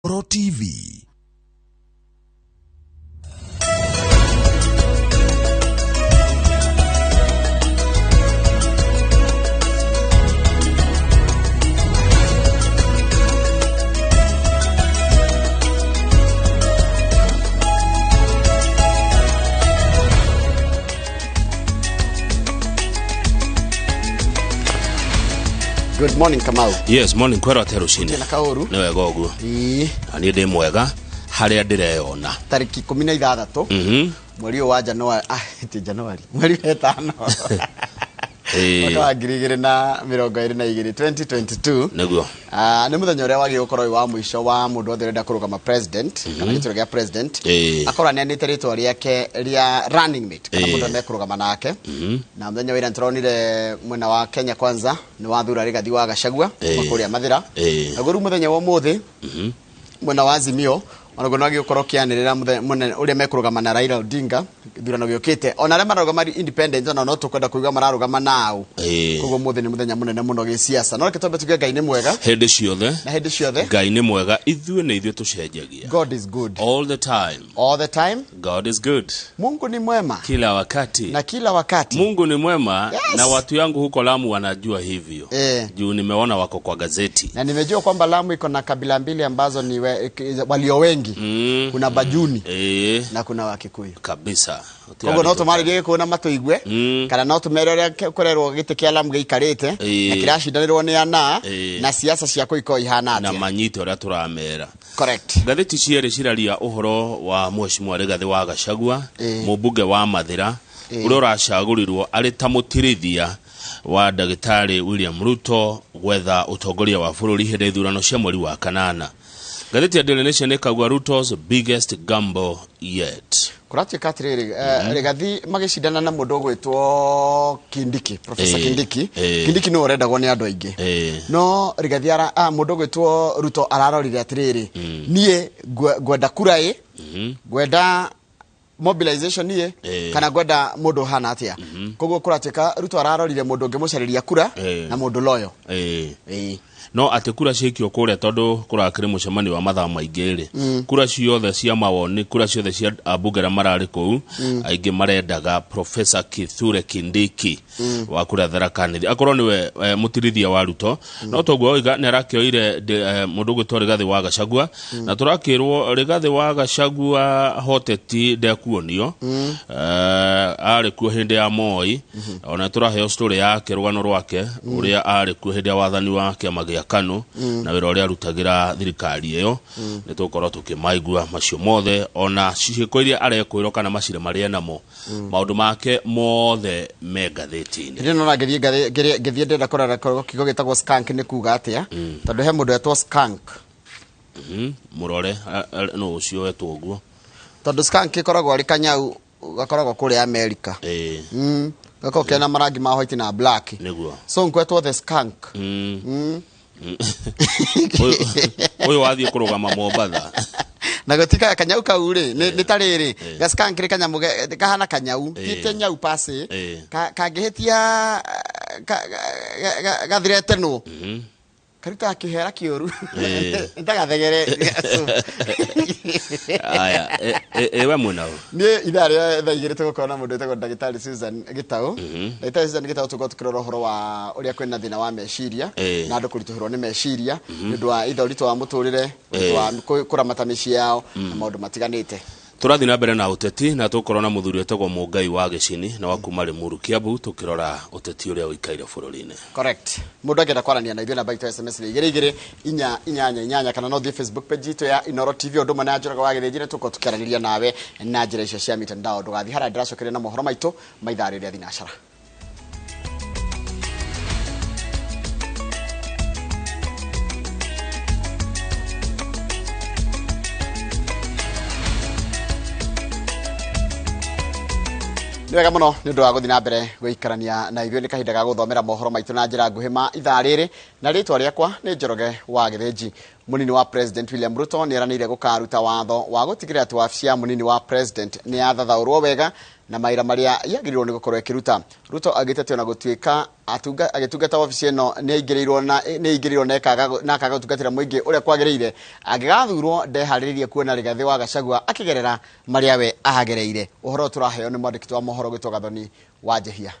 Inooro TV. Good morning, Kamau. Yes, morning kwera Ruciini. Na kauru. Ni wega uguo. Ani ndi mwega haria ndireyona. Tariki 16. Mweri wa Januari. Januari. Mweri wa 5. Mwaka wa 2022 2022. Neguo. Ni muthenya uria wagi gukorwo wa muico wa mundu othe renda kurugama president kana gituro gia president. Akora ni anite ritwa riake ria running mate kana mundu ne kurugama nake. Na muthenya wira ntironire mwena wa Kenya Kwanza ni wathura Rigathi wa Gachagua makuria mathira. Aguru muthenya wa muthi mwena wa Azimio onago no agĩkorwo kĩanĩrĩra mũthenya ũrĩa mekurugama na Raila Odinga thurano gĩũkĩte ona arĩa mararugama independent ona no tũkwenda kuiga mararugama nao koguo mũthenya nĩ mũthenya mũnene mũno gĩsiasa no reke twambe tuge Ngai nĩ mwega hĩndĩ ciothe na hĩndĩ ciothe Ngai nĩ mwega ithuĩ nĩ ithuĩ tũcenjagia. God is good all the time God is good. Mungu ni mwema kila wakati na kila wakati Mungu ni mwema. Yes. Na watu yangu huko Lamu wanajua hivyo juu nimeona wako kwa gazeti na nimejua kwamba Lamu iko na kabila mbili ambazo ni walio wengi. Kuna Bajuni na kuna Wakikuyu kabisa. Kogo no tumarĩrie kuona matuigwe kana no tumere ũrĩa kũrerwo gĩtĩ kĩa Lamu gĩikarĩte na kĩracindanĩrwo nĩ ana na siasa cia kũiko ihana atĩa na manyito ũrĩa tũramera. Correct. Gatheti cierĩ ciraria ũhoro wa Mheshimiwa Rigathi wa Gachagua mũmbunge wa Mathira ũrĩa ũracagũrirwo arĩ ta mũtirithia wa Ndagĩtarĩ William Ruto gwetha ũtongoria wa bũrũri hĩndĩ ya ithurano cia mweri wa kanana. Gatheti ya Daily Nation ĩkauga Ruto's biggest gamble yet. Kuratuĩka atĩrĩrĩ Rigathi magĩcindana na mũndũ ũgwĩtwo Kindiki, Professor Kindiki. Kindiki no ũrendagwo nĩ andũ aingĩ. No Rigathi mũndũ ũgwĩtwo Ruto ararorire atĩrĩrĩ niĩ ngwenda kura ngwenda mobilization kana gwenda mundu hana atia koguo kuratuika Ruto ararorire mundu ngĩmucarĩria kura na mundu loyo no ati kura ciikio kuria tondu kurakire mucemani wa mathaa maingĩ kura ciothe cia mawoni kura ciothe cia ambungera marari kuu aingĩ marendaga Professor Kithure Kindiki wa kura Tharaka-Nithi akorwo niwe mutirithia wa Ruto no toguo oiga ni arakioire mundu gwitwo Rigathi wa Gachagua na turakirwo Rigathi wa Gachagua hoteti ndekuonio ari kuo hindi ya Moi ona turaheo story yake rugano rwake uria ari kuo hindi ya wathani wake magia Kanu na wĩra ũrĩa arutagira thirikari ĩyo nĩ tũkorwo tũkĩmaigua macio mothe ona ciĩko iria arekwĩrwo kana macira marĩa namo maũndũ make mothe me ngathĩti-inĩ. Nĩ nona ngĩthiĩ ndenda kũrora kiugo gĩtagwo skunk nĩ kuga atĩa tondũ he mũndũ etwo skunk mũrore no ũcio wetwo ũguo tondũ skunk ĩkoragwo arĩ kanyau gakoragwo kũrĩa Amerika gako kena marangi ma white na black nĩguo so nkwetwo the skunk Oyo wathie kurugama Mombatha na gotika kanyau kau ri ni tariri gaskankire kanyamu kahana kanyau tite nyau pase kagehetia gathirete no karuta akihera kiuru ndagathegere aya ewe muna ni idare thaigirite gukona mundu etagwo Ndagĩtarĩ Susan Gitau Ndagĩtarĩ Susan Gitau tukirora uhoro wa uria kwena thina wa meciria na andu kurituhirwo ni meciria ndu wa ithorito wa muturire wa kuramata mĩciĩ yao na maundu matiganite. Turathi na mbere na uteti na tukorwo na muthuri etagwo Mũngai wa Gĩcini na wa kuma Limuru Kiambu tukirora uteti uria uikaire bũrũri-inĩ. Correct. Mundu angĩenda kwarania na ithuĩ namba itu SMS ni 2288 kana no thie Facebook page itu ya Inooro TV ũndũ na Njoroge wa Gĩthĩnjĩ tuko tukiarĩria nawe na njĩra icio cia mitandao ndũgathi hara ndĩracokeria na mohoro maitũ maithaa rĩrĩa thinacara. Niwega muno ni ndu wa guthi na mbere guikarania na ithuĩ ni kahinda ga guthomera mohoro maitu na njira nguhi ma ithaa rĩrĩ na rĩtwa rĩakwa ni Njoroge wa Gĩthĩnjĩ. Munini wa President William Ruto ni eranĩire gũkaruta watho wa gũtigĩrĩra atĩ wabici ya munini wa President ni yathathaũrwo wega na maira maria yagirirwo ni gukorwo ikiruta. Ruto agitetio na gutuika agitungata ofici eno ni ingirirwo na akaga gutungatira muingi uria kwagiriire agigathurwo ndehariririe kuona Rigathi wa Gachagua akigerera maria we ahagereire. Uhoro turaheo ni mwandiki wa mohoro gwitwa Gathoni wa Jehia.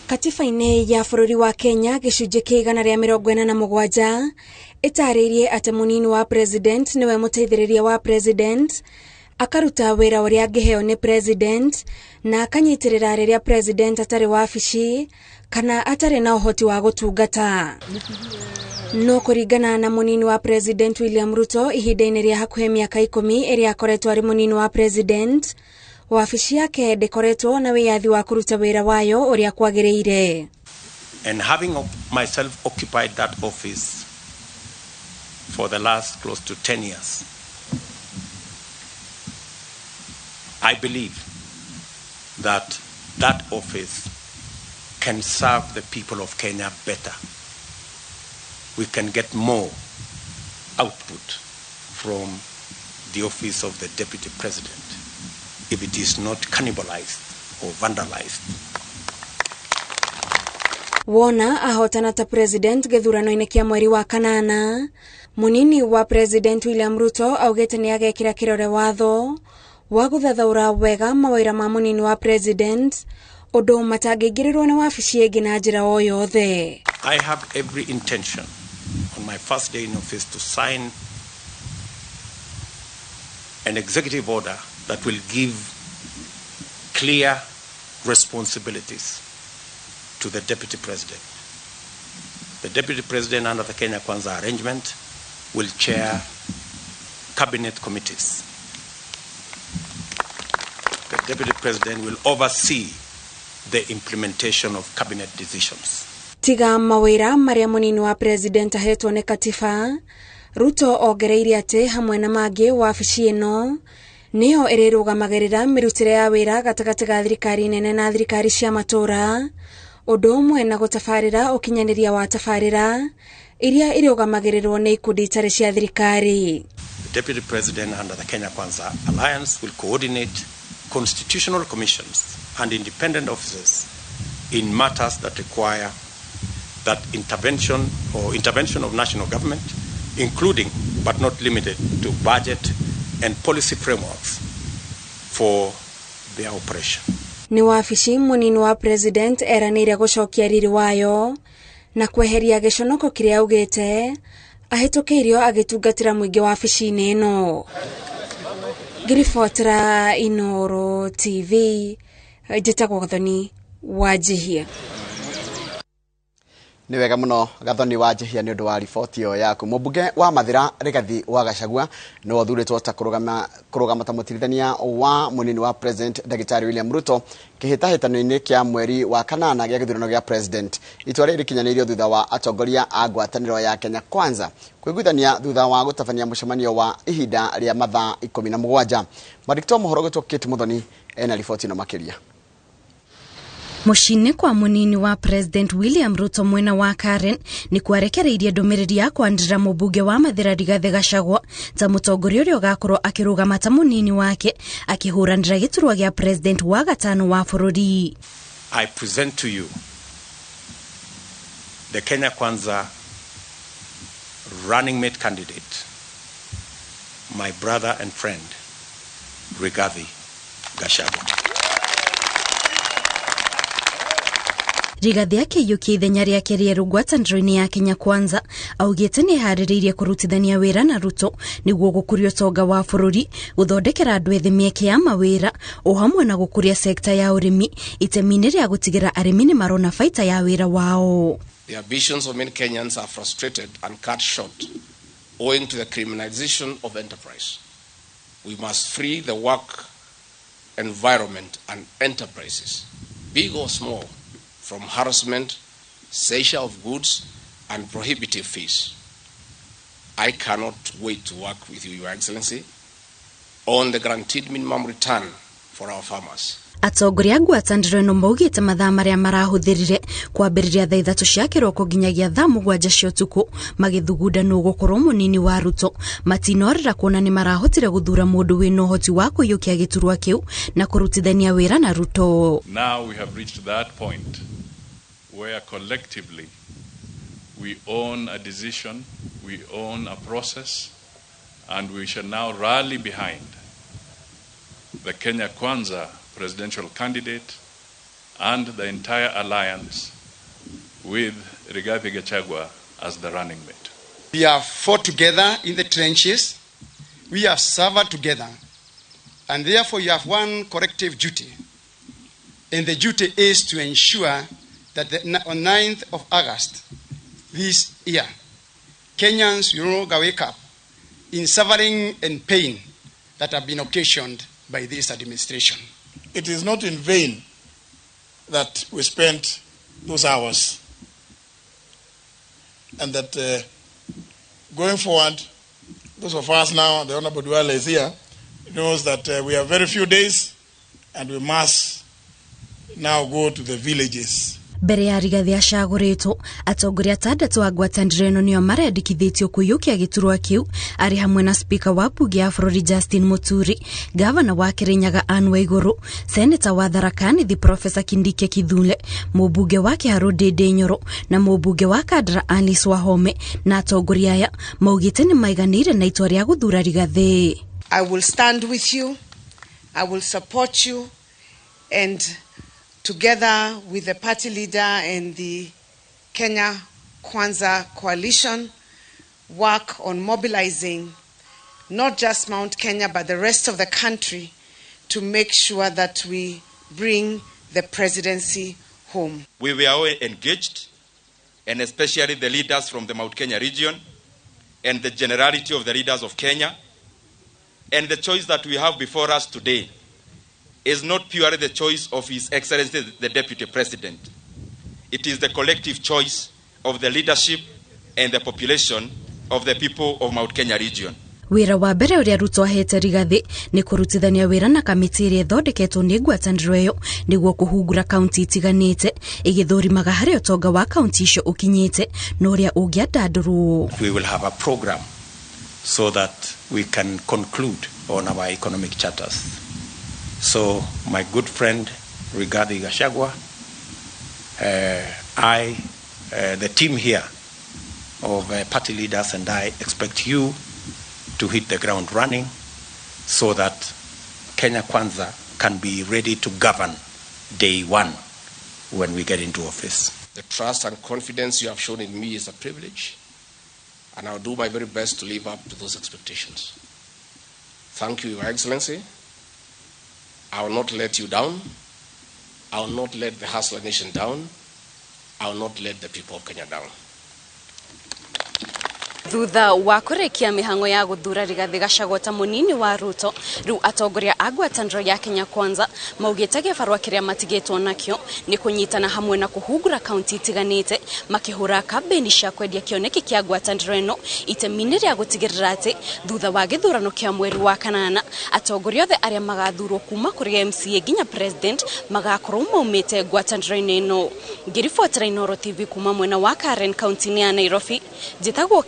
Katiba-inĩ ya bũrũri wa Kenya gĩcunjĩ kĩa 147 ĩtarĩirie atĩ mũnini wa president niwe mũteithĩrĩria wa president, akaruta wĩra ũrĩa angĩheo nĩ president na akanyitirĩra rĩrĩa president atarĩ wabici kana atarĩ na ũhoti wa gũtungata. No kũringana na mũnini wa president William Ruto ihinda-inĩ rĩa hakuhĩ mĩaka 10 ĩrĩa akoretwo arĩ mũnini wa president, wabici yake ndĩkoretwo na wĩyathi wa kũruta wĩra wayo ũrĩa kwagĩrĩire. And having myself occupied that office for the last close to 10 years, I believe that that office can serve the people of Kenya better. We can get more output from the office of the Deputy President if it is not cannibalized or vandalized. Wona ahotana ta president gĩthurano-inĩ kĩa mweri wa kanana, munini wa president William Ruto augĩte nĩ agekĩra kĩrore watho wa gũthathaũra wega mawĩra ma munini wa president ũndũ matangĩingĩrĩrwo nĩ wabici ĩngĩ na njĩra o yothe. I have every intention on my first day in office to sign an executive order that will give clear responsibilities to the Deputy President. The Deputy President under the Kenya Kwanza arrangement will chair cabinet committees. The Deputy President will oversee the implementation of cabinet decisions. Tiga mawĩra maria munini wa president ahetwo nĩ katiba, Ruto ongereire atĩ hamwe na mangĩ wabici ĩno nĩyo ĩrĩrũgamagĩrĩra mĩrutĩre ya wĩra gatagatĩ ga thirikari nene na thirikari cia matũra, ũndũ ũmwe na gũtabarĩra ũkinyanĩria wa tabarĩra iria irũgamagĩrĩrwo nĩ ikundi itarĩ cia thirikari. The Deputy President under the Kenya Kwanza Alliance will coordinate constitutional commissions and independent officers in matters that require that intervention of national government, including but not limited to budget and policy frameworks for their operation. Ni wabici munini wa president eranĩire gũcokia riri wayo na kweheria gĩconoko kĩrĩa augĩte ahĩtũkĩirio agĩtungatĩra mũingĩ wabici-inĩ ĩno. Ngiribotera Inooro TV, njĩtagwo Gathoni wa Jehia. Ni wega muno Gathoni wa Jehia ni undu wa riboti yo yaku. Mũmbunge wa Mathira Rigathi wa Gachagua no wathuritwo ta kurugama ta mũtirithania wa munini wa president Dagitari William Ruto kĩhĩtahĩtano-inĩ kĩa mweri wa kanana gĩa gĩthurano gĩa president. Itua rĩrĩ rĩkinyanĩirio thutha wa atongoria a ngwatanĩro ya Kenya Kwanza kwĩguithania thutha wa gũtabania mũcemanio wa ihinda rĩa mathaa 17. Mwandĩki wa mohoro gwĩtwo Kate Muthoni ena riboti ĩno makĩria. Mũcini kwa munini wa president William Ruto mwena wa Karen ni kwarekereirie ndũmĩrĩri ya kwandĩra mũmbunge wa Mathira Rigathi Gachagua ta mũtongoria ũrĩa ũgakorwo akĩrũgama ta munini wake akĩhũranĩra gĩturwa gĩa president wa gatano wa bũrũri. I present to you the Kenya Kwanza running mate candidate, my brother and friend Rigathi Gachagua. Rigathi akĩiyũkia ithenya rĩake rĩerũ ngwatanĩro-inĩ ya Kenya Kwanza augĩte nĩ eharĩrĩirie kũrutithania wĩra na Ruto nĩguo gũkũria ũtonga wa bũrũri, gũthondekera andũ ethĩ mĩeke ya mawĩra o hamwe na gũkũria sekta ya ũrĩmi itemi-inĩ rĩa gũtigĩra arĩmi nĩ marona baita ya wĩra wao. The ambitions of many Kenyans are frustrated and cut short owing to the criminalization of enterprise. We must free the work environment and enterprises, big or small, from harassment, seizure of goods, and prohibitive fees. I cannot wait to work with you, Your Excellency, on the guaranteed minimum return for our farmers. Atongoria ngwatanĩro ĩno maugĩte mathaa marĩa marahuthĩrire kwambĩrĩria thaa 3 cia kĩroko nginyagia thaa 7 cia ũtukũ magĩthugunda nũ gũkorwo mũnini wa Ruto, matinorĩra kuona nĩ marahotire gũthura mũndũ wĩna ũhoti wa kũiyũkia gĩturwa kĩu na kũrutithania wĩra na Ruto. Now we have reached that point where collectively we own a decision, we own a process, and we shall now rally behind the Kenya Kwanza presidential candidate and the entire alliance with Rigathi Gachagua as the running mate. We have fought together in the trenches, we have suffered together, and therefore you have one corrective duty, and the duty is to ensure that on 9th of August this year, Kenyans will no longer wake up in suffering and pain that have been occasioned by this administration. It is not in vain that we spent those hours, and that going forward, those of us now, the Honorable Duale is here, knows that we have very few days and we must now go to the villages. Mbere ya Rigathi acagũrĩtwo, atongoria 6 a ngwatanĩro ĩno nĩo marendekithĩtio kũiyũkia gĩturwa kĩu, arĩ hamwe na spika wa bunge ya bũrũri Justin Muturi, gavana wa Kirinyaga Anne Waigũrũ, seneta wa Tharaka Nithi Professor Kindiki Kithule, mũmbunge wa Kiharu Ndindi Nyoro na mũmbunge wa Kandara Alice Wahome, na atongoria aya maugĩte nĩ maiganĩire na itua rĩa gũthura Rigathi. I will stand with you, I will support you, and together with the party leader and the Kenya Kwanza coalition, work on mobilizing not just Mount Kenya but the rest of the country to make sure that we bring the presidency home. We were all engaged, and especially the leaders from the Mount Kenya region and the generality of the leaders of Kenya. And the choice that we have before us today is not purely the choice of His Excellency the Deputy President. It is the collective choice of the leadership and the population of the people of Mount Kenya region. Wĩra wa mbere ũrĩa Ruto ahete Rigathi nĩ kũrutithania wĩra na kamĩtĩ ĩrĩa ĩthondeketwo nĩ ngwatanĩro ĩyo nĩguo kũhungura kaunti itiganĩte igĩthũrimaga harĩa ũtonga wa kaunti icio ũkinyĩte na ũrĩa ũngĩandandũrwo. We will have a program so that we can conclude on our economic charters. So, my good friend Rigathi Gachagua, the team here of party leaders and I expect you to hit the ground running so that Kenya Kwanza can be ready to govern day one when we get into office. The trust and confidence you have shown in me is a privilege, and I'll do my very best to live up to those expectations. Thank you, Your Excellency. I will not let you down. I will not let the Hustler Nation down. I will not let the people of Kenya down. Thutha wa kũrĩkia mĩhang'o ya gũthura Rigathi Gachagua ta mũnini wa Ruto, rĩu atongoria a ngwatanĩro ya Kenya Kwanza maugĩte gĩbarũa kĩrĩa matigĩtwo nakĩo nĩ kũnyitana hamwe na kũhungura kaunti itiganĩte makĩhũra kambĩni cia kwendia kĩoneki kĩa ngwatanĩro ĩno itemi-inĩ rĩa gũtigĩrĩra atĩ thutha wa gĩthurano kĩa mweri wa kanana atongoria othe arĩa magathurwo kuma kũrĩ MCA nginya president magakorwo maumĩte ngwatanĩro-inĩ ĩno. Ngĩribotera Inooro TV kuma mwena wa Karen kaunti-inĩ ya Nairobi, njĩtagwo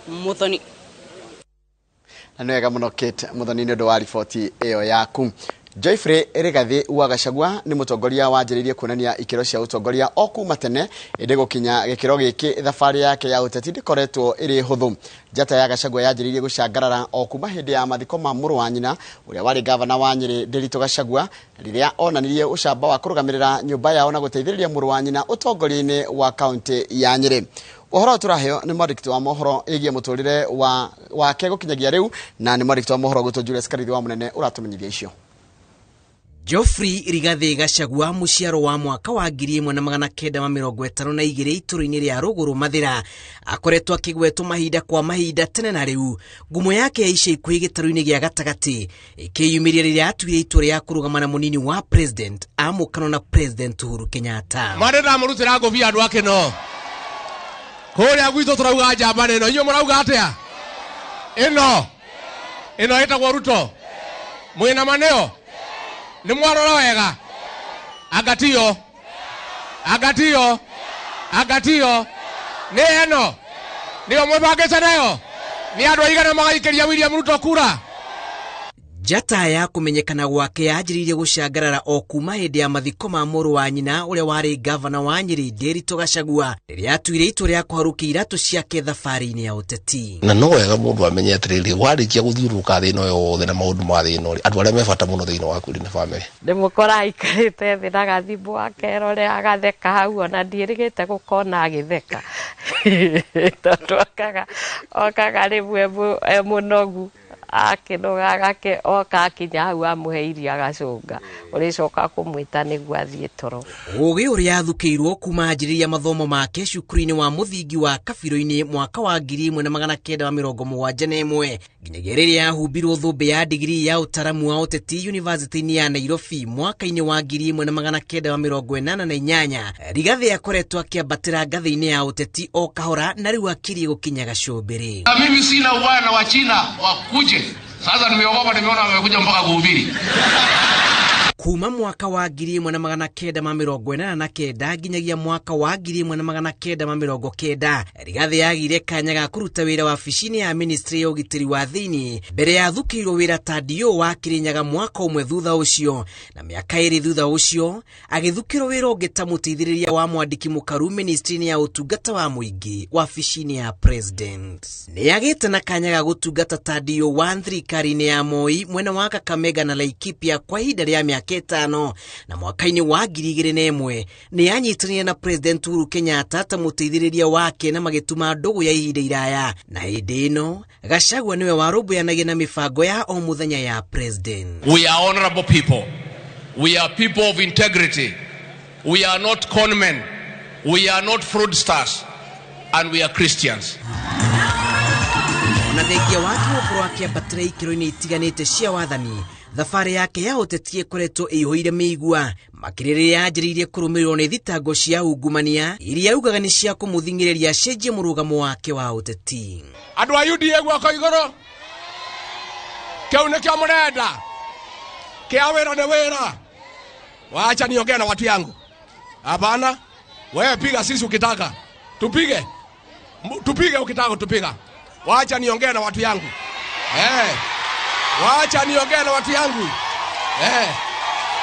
Muthoni. Na nĩ wega mũno Kate Muthoni nĩ ũndũ wa riboti ĩyo yaku. Joyfrey Rigathi wa Gachagua nĩ mũtongoria wanjĩrĩirie kuonania ikĩro cia ũtongoria o kuma tene ĩndĩ gũkinya gĩkĩro gĩkĩ thabarĩ yake ya ũteti ndĩkoretwo ĩrĩ hũthũ. Njata ya Gachagua yanjĩrĩirie gũcangarara o kuma hĩndĩ ya mathiko ma mũrũ wa nyina ũrĩa warĩ gavana wa Nyeri Nderitu Gachagua rĩrĩa onanirie ũcamba wa kũrũgamĩrĩra nyũmba yao na gũteithĩrĩria mũrũ wa nyina ũtongoria-inĩ wa kaunti ya Nyeri. Ũhoro turaheo nĩ mwandĩki wa mohoro ĩgiĩ mũtũrĩre wake gũkinyagia rĩu na nĩ mwandĩki wa mohoro gũtũ Julius Karithi wa Mũnene ũratũmenyithia icio. Joffrey Rigathi Gachagua mũciaro wa mwaka wa 1952 itũũra-inĩ rĩa Rũgũrũ Mathĩra akoretwo akĩgwetwo mahinda kwa mahinda tene na rĩu. Ngumo yake ya ica ikuhĩ gĩtarũ-inĩ gĩa gatagatĩ ĩkĩyumĩria rĩrĩa atuire itua rĩa kũrũgama na mũnini wa president amũkano na President Uhuru Kenyatta. Marenda mũrutĩra ngũbia andũ ake no kũrĩa gwitũ tũrauga njamba ĩno inyuĩ mũrauga atĩa ĩno ĩtagwo Ruto mwĩna maneo Nĩ mwarora wega. Agatio. Agatio. Agatio. Nĩ eno. Nĩo mwĩbangĩte nayo. Nĩ andũ aigana magaikĩria William Ruto kura. Njata ya kumenyekana gwake yanjĩrĩirie gũcangarara o kuma hĩndĩ ya mathiko ma mũrũ wa nyina ũrĩa warĩ gavana wa Nyeri Nderitu Gachagua rĩrĩa atuire itua rĩa kũharũkia iratũ ciake thabarĩ-inĩ ya ũteti. Na no wega mũndũ amenye atĩrĩrĩ, warĩkia gũthiũrũrũka thĩ ĩno yothe na maũndũ ma thĩ ĩno, andũ arĩa me bata mũno thĩinĩ waku nĩ bamĩrĩ. Ndĩmũkora aikarĩte thĩ na gathimũ akerorera agatheka hau, ona ndiĩrĩgĩte gũkona agĩtheka tondũ okaga rĩmwe mũnogu akĩnoga agake oka akinya hau amuhe irio agacũnga, ũrĩcoka kũmwĩta nĩguo athiĩ toro. Ũgĩ ũrĩa athukĩirwo kuma anjĩrĩria mathomo make cukuru-inĩ wa mũthingi wa Kabirũ-inĩ mwaka wa 1971 nginyagia rĩrĩa yahumbirwo thũmbĩ ya digrii ya ũtaramu wa ũteti University-inĩ ya Nairobi mwaka-inĩ wa 1988. Rigathi akoretwo akĩambatĩra ngathĩ-inĩ ya ũteti o kahora na rĩu akĩrie gũkinya gacumbĩrĩ. Mimi sina ubaya wa China wakuje. Sasa nimeogopa, nimeona wamekuja mpaka kuhubiri. Kuma mwaka wa 1989 nginyagia mwaka wa 1990 Rigathi yagire kanya ga kũruta wĩra wa wabici-inĩ ya ministry ya ũgitĩri wa thĩinĩ mbere ya thukĩirwo wĩra ta DO wa Kirinyaga mwaka ũmwe thutha ũcio, na mĩaka ĩrĩ thutha ũcio agĩthukĩrwo wĩra ũngĩ ta mũteithĩrĩria wa mwandĩki mũkaru ministry-inĩ ya ũtungata wa mũingĩ wabici-inĩ ya president. Nĩagĩte na kanya ga gũtungata ta DO wa thirikari-inĩ ya Moi mwena wa Kakamega na Laikipia kwa ihinda rĩa mĩaka 5, na mwaka-inĩ wa 2001 nĩanyitanĩire na President Uhuru Kenyatta ta mũteithĩrĩria wake na magĩtuma ndũgũ ya ihinda iraya, na hĩndĩ ĩno Gachagua nĩwe warũmbũyanagia na mĩbango ya o mũthenya ya president. We are honorable people. We are people of integrity. We are not conmen. We are not fraudsters. And we are Christians. Na thengia wake gũkorwo akĩambatĩra ikĩro-inĩ itiganĩte cia wathani, thabarĩ yake ya ũteti ĩkoretwo ĩihũire mĩigua makĩria rĩrĩa yanjĩrĩirie kũrũmĩrĩrwo nĩ thitango cia ungumania iria augaga nĩ cia kũmũthingĩrĩria acenjie mũrũgamo wake wa ũteti. Andũ a UDA gwako igũrũ, kĩu nĩkĩo mũrenda, kĩa wĩra nĩ wĩra. Wacha niongee na watu yangu. Hapana, wewe piga sisi ukitaka tupige, ukitaka tupiga. Wacha niongee na watu yangu. Wacha niongee na watu yangu.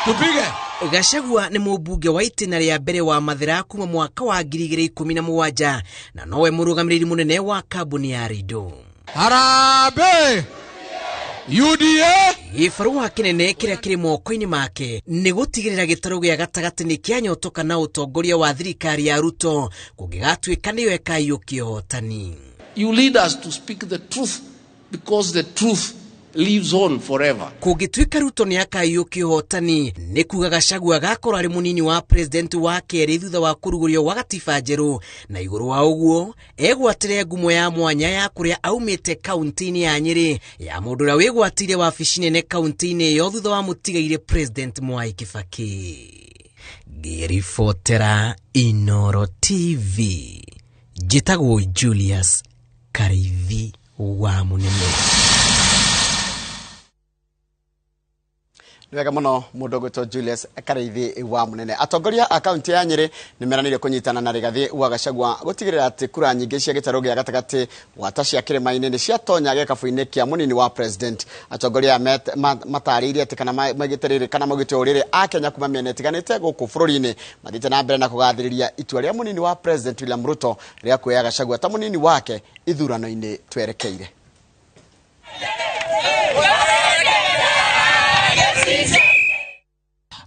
Tupige. Gachagua nĩ mũmbunge wa itĩna rĩa mbere wa Mathira kuma mwaka wa 2017 na nowe mũrũgamĩrĩri mũnene wa kambuni ya Rido. Harambee UDA. Gĩbarũa kĩnene kĩrĩa kĩrĩ moko-inĩ make nĩ gũtigĩrĩra gĩtarũ gĩa gatagatĩ nĩ kĩanyotoka na ũtongoria wa thirikari ya Ruto kũngĩgatuĩka nĩyo ĩkaiyũkia ũhotani. You lead us to speak the truth because the truth lives on forever. Kũngĩtuĩka Ruto nĩ akaiyũkia ũhotani nĩ kuga Gachagua agakorwo arĩ mũnini wa president wa kerĩ thutha wa kũrugũrio gwa gatiba njerũ, na igũrũ wa ũguo egwatĩre ngumo ya mwanya ya kũrĩa aumĩte kaunti-inĩ ya Nyeri ya mũndũ ũrĩa wĩgwatĩire wabici nene kaunti-inĩ ĩyo thutha wa mũtigaire president Mwai Kibaki. Ngĩribotera Inooro TV, njĩtagwo Julius Karaithi wa Munene. Wega muno mundu gwitwo Julius Karaithi wa Munene. Atongoria akaunti ya Nyeri nimeranire kunyitana na Rigathi wa Gachagua gutigirira ati kura nyingi cia gitaro gĩa gatagati wata cia kĩrĩma-inĩ nĩ ciatonya gĩkabũ-inĩ kĩa mũnini wa president. Atongoria matarĩirie ati kana magĩterĩre kana magĩte ũrĩrĩ a Kenya kuma mĩena ĩtiganĩte gũkũ bũrũri-inĩ mathĩte na mbere na kũgathĩrĩria itua rĩa mũnini wa president William Ruto rĩa kuoya Gachagua ta mũnini wake ithurano-inĩ twerekeire.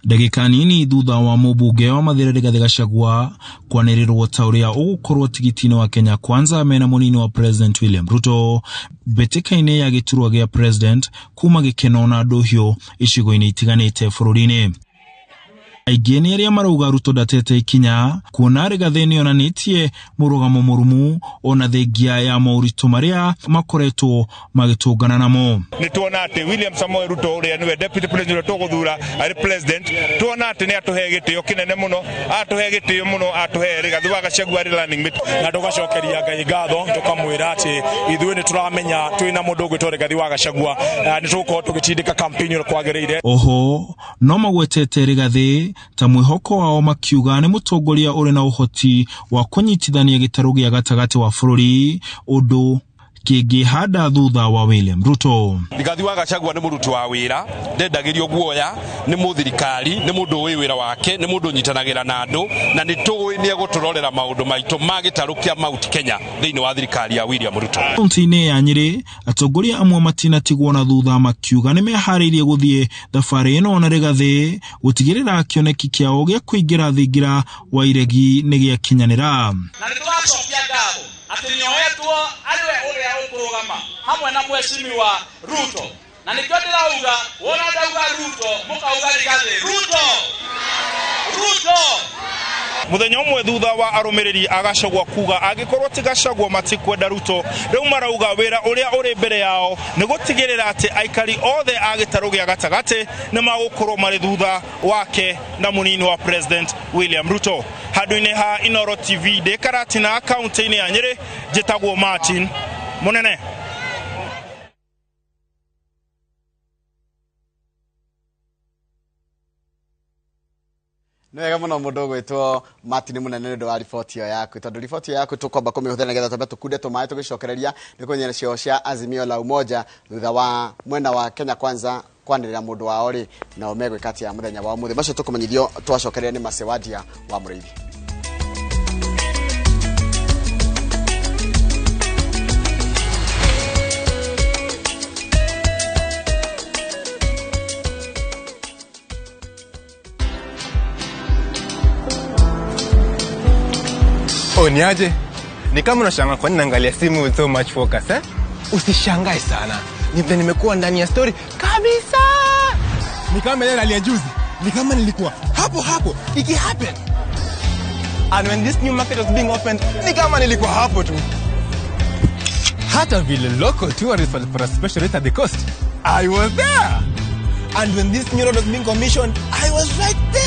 Ndagĩka nini thutha wa mũmbunge wa Mathira Rigathi Gachagua kwanĩrĩrwo ta ũrĩa ũgũkorwo tigiti-inĩ wa Kenya Kwanza mena mũnini wa president William Ruto, mbĩtĩka-inĩ ya gĩturwa gĩa president kuma gĩkeno na ndũhiũ icigo-inĩ itiganĩte bũrũri-inĩ. aingĩ nĩ arĩa marauga Ruto ndatete ikinya kuona Rigathi nĩonanĩtie mũrũgamo mũrumu ona thengia ya maũritũ marĩa makoretwo magĩtũngana namo. Nĩ tuona atĩ William Samoei Ruto ũrĩa nĩwe deputy president tũgũthura arĩ president, tuona atĩ nĩ atũhe gĩtĩo kĩnene mũno, atũhe gĩtĩo mũno, atũhe Rigathi wa Gachagua arĩ running mate, na tũgacokeria Ngai ngatho tũkamwĩra atĩ ithuĩ nĩ tũramenya twĩna mũndũ ũgwĩtwo Rigathi wa Gachagua, nĩ tũgũkorwo tũgĩtindĩka campaign ĩyo kwagĩrĩire. Oho no magwetete Rigathi ta mwĩhoko wao makiuga nĩ mũtongoria ũrĩ na ũhoti wa kũnyitithania gĩtarũ gĩa gatagatĩ wa bũrũri ũndũ kĩngĩhanda thutha wa William Ruto. Rigathi wa Gachagua nĩ mũruti wa wĩra, ndendagĩrio guoya, nĩ mũthirikari, nĩ mũndũ ũĩ wĩra wake, nĩ mũndũ ũnyitanagĩra na andũ, na nĩ tũĩ nĩ egũtũrorera maũndũ maitũ ma gĩtarũ kĩa Mount Kenya thĩinĩ wa thirikari ya William Ruto. Kaunti-inĩ ya Nyĩrĩ, atongoria amwe matinatigwo na thutha makiuga nĩ meharĩirie gũthiĩ thabarĩ ĩno na Rigathi gũtigĩrĩra kĩoneki kĩao gĩa kũingĩra thingira wa iregi nĩ gĩakinyanĩra. Na nĩ tũgacokia ngatho atĩ nĩoetwo arĩwe ũrĩa ũkũrũgama hamwe na mheshimiwa Ruto, na nĩkĩo ndĩrauga wona ndauga Ruto mũkauga Rigathi Ruto Ruto. Muthenya umwe thutha wa arũmĩrĩri a Gachagua kuga angĩkorwo ti Gachagua matikwenda Ruto, rĩu marauga wĩra ũrĩa ũrĩ mbere yao nĩ gũtigĩrĩra atĩ aikari othe a gĩtarũ gĩa gatagatĩ nĩ magũkorwo marĩ thutha wake na mũnini wa president William Ruto. Handũ-inĩ ha Inooro TV ndĩ Karatina kaunti-inĩ ya Nyĩrĩ, njĩtagwo Martin Mũnene. Nĩwega mũno mũndũ ũgwĩtwo Martin Mũnene nĩ ũndũ wa riboti ĩyo yaku, tondũ riboti ĩyo yaku tũkwamba kũmĩhũthĩra nĩgetha twambe tũkunde tũmaĩ tũgĩcokereria nĩ kwenye cio cia Azimio la Umoja thutha wa mwena wa Kenya Kwanza kwanĩrĩra mũndũ wao rĩ na omegwĩka atĩa mũthenya wa ũmũthĩ. Macio tũkũmenyithio twacokereria nĩ Macewadia wa Mũrĩithi. Niaje? Ni kama unashangaa kwa nini naangalia simu with so much focus, eh? Usishangae sana. Nimekuwa ndani ya story kabisa. Ni kama ile ya juzi. Ni kama nilikuwa hapo iki happen. And when this new market was being opened, ni kama nilikuwa hapo tu. Hata vile local tourists for a special rate at the coast, I was there. And when this new road was being commissioned, I was right there.